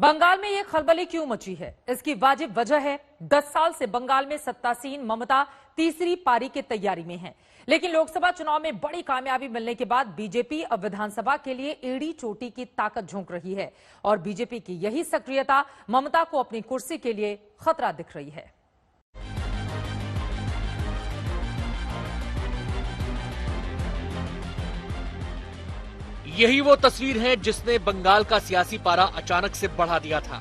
बंगाल में ये खलबली क्यों मची है? इसकी वाजिब वजह है 10 साल से बंगाल में सत्तासीन ममता तीसरी पारी की तैयारी में है। लेकिन लोकसभा चुनाव में बड़ी कामयाबी मिलने के बाद बीजेपी अब विधानसभा के लिए एड़ी चोटी की ताकत झोंक रही है और बीजेपी की यही सक्रियता ममता को अपनी कुर्सी के लिए खतरा दिख रही है। यही वो तस्वीर है जिसने बंगाल का सियासी पारा अचानक से बढ़ा दिया था।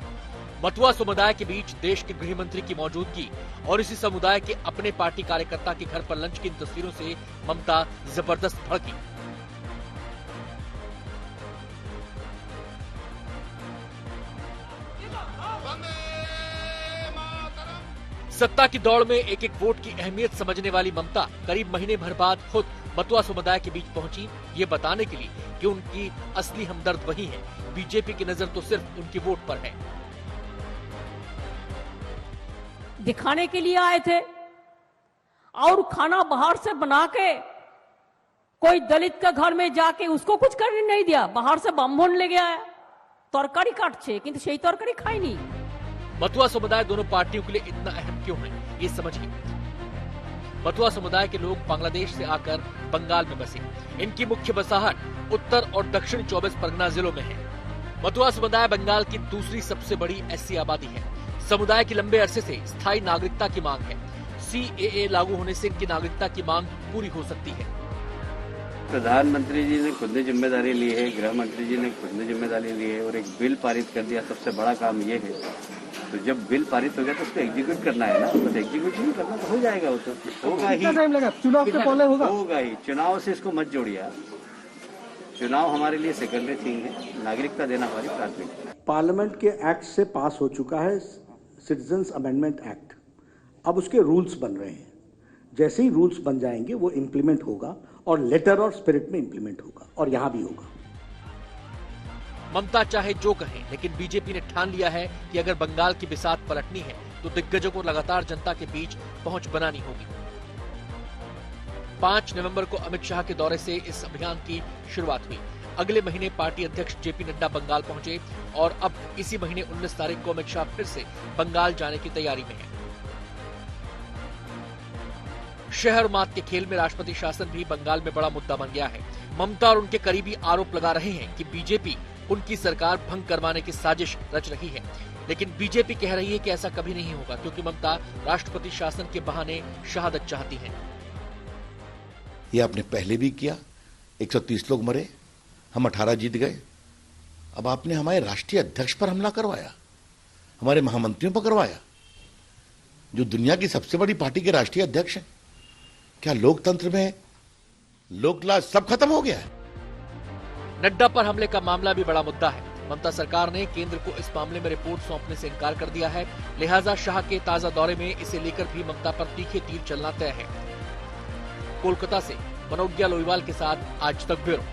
मतुआ समुदाय के बीच देश के गृह मंत्री की मौजूदगी और इसी समुदाय के अपने पार्टी कार्यकर्ता के घर पर लंच की इन तस्वीरों से ममता जबरदस्त भड़की। सत्ता की दौड़ में एक एक वोट की अहमियत समझने वाली ममता करीब महीने भर बाद खुद मतुआ समुदाय के बीच पहुंची, ये बताने के लिए कि उनकी असली हमदर्द वही है। बीजेपी की नजर तो सिर्फ उनकी वोट पर है। दिखाने के लिए आए थे और खाना बाहर से बना के कोई दलित का घर में जाके उसको कुछ करने नहीं दिया, बाहर से बाम्बन ले गया है, तरकारी काटছে কিন্তু সেই तरकारी खाईनी। मतुआ समुदाय दोनों पार्टियों के लिए इतना अहम क्यों है, ये समझिए। मतुआ समुदाय के लोग बांग्लादेश से आकर बंगाल में बसे। इनकी मुख्य बसाहट उत्तर और दक्षिण 24 परगना जिलों में है। मतुआ समुदाय बंगाल की दूसरी सबसे बड़ी एससी आबादी है। समुदाय की लंबे अरसे से स्थायी नागरिकता की मांग है। सीएए लागू होने से इनकी नागरिकता की मांग पूरी हो सकती है। प्रधानमंत्री जी ने खुद ने जिम्मेदारी ली है, गृह मंत्री जी ने खुद ने जिम्मेदारी ली है और एक बिल पारित कर दिया। सबसे बड़ा काम ये है, तो जब बिल पारित हो गया तो उसको एग्जीक्यूट करना है ना, बस एग्जीक्यूट करना तो हो जाएगा। वो तो होगा ही, टाइम लगा, चुनाव से पहले होगा ही। चुनाव से इसको मत जोड़िए। चुनाव हमारे लिए सेकेंडरी थिंग है, नागरिकता देना हमारी प्राथमिकता है। पार्लियामेंट के एक्ट से पास हो चुका है सिटीजन्स अमेंडमेंट एक्ट, अब उसके रूल्स बन रहे हैं। जैसे ही रूल्स बन जाएंगे वो इम्प्लीमेंट होगा और लेटर और स्पिरिट में इम्प्लीमेंट होगा और यहां भी होगा। ममता चाहे जो कहें, लेकिन बीजेपी ने ठान लिया है कि अगर बंगाल की बिसात पलटनी है तो दिग्गजों को लगातार जनता के बीच पहुंच बनानी होगी। 5 नवंबर को अमित शाह के दौरे से इस अभियान की शुरुआत हुई। अगले महीने पार्टी अध्यक्ष जेपी नड्डा बंगाल पहुंचे और अब इसी महीने 19 तारीख को अमित शाह फिर से बंगाल जाने की तैयारी में है। शहर मात के खेल में राष्ट्रपति शासन भी बंगाल में बड़ा मुद्दा बन गया है। ममता और उनके करीबी आरोप लगा रहे हैं कि बीजेपी उनकी सरकार भंग करवाने की साजिश रच रही है, लेकिन बीजेपी कह रही है कि ऐसा कभी नहीं होगा, क्योंकि ममता राष्ट्रपति शासन के बहाने शहादत चाहती हैं। ये आपने पहले भी किया, 130 लोग मरे, हम 18 जीत गए। अब आपने हमारे राष्ट्रीय अध्यक्ष पर हमला करवाया, हमारे महामंत्रियों पर करवाया, जो दुनिया की सबसे बड़ी पार्टी के राष्ट्रीय अध्यक्ष हैं। क्या लोकतंत्र में लोकलाज सब खत्म हो गया है? नड्डा पर हमले का मामला भी बड़ा मुद्दा है। ममता सरकार ने केंद्र को इस मामले में रिपोर्ट सौंपने से इनकार कर दिया है, लिहाजा शाह के ताजा दौरे में इसे लेकर भी ममता पर तीखे तीर चलना तय है। कोलकाता से मनोज्ञा लोईवाल के साथ आज तक ब्यूरो।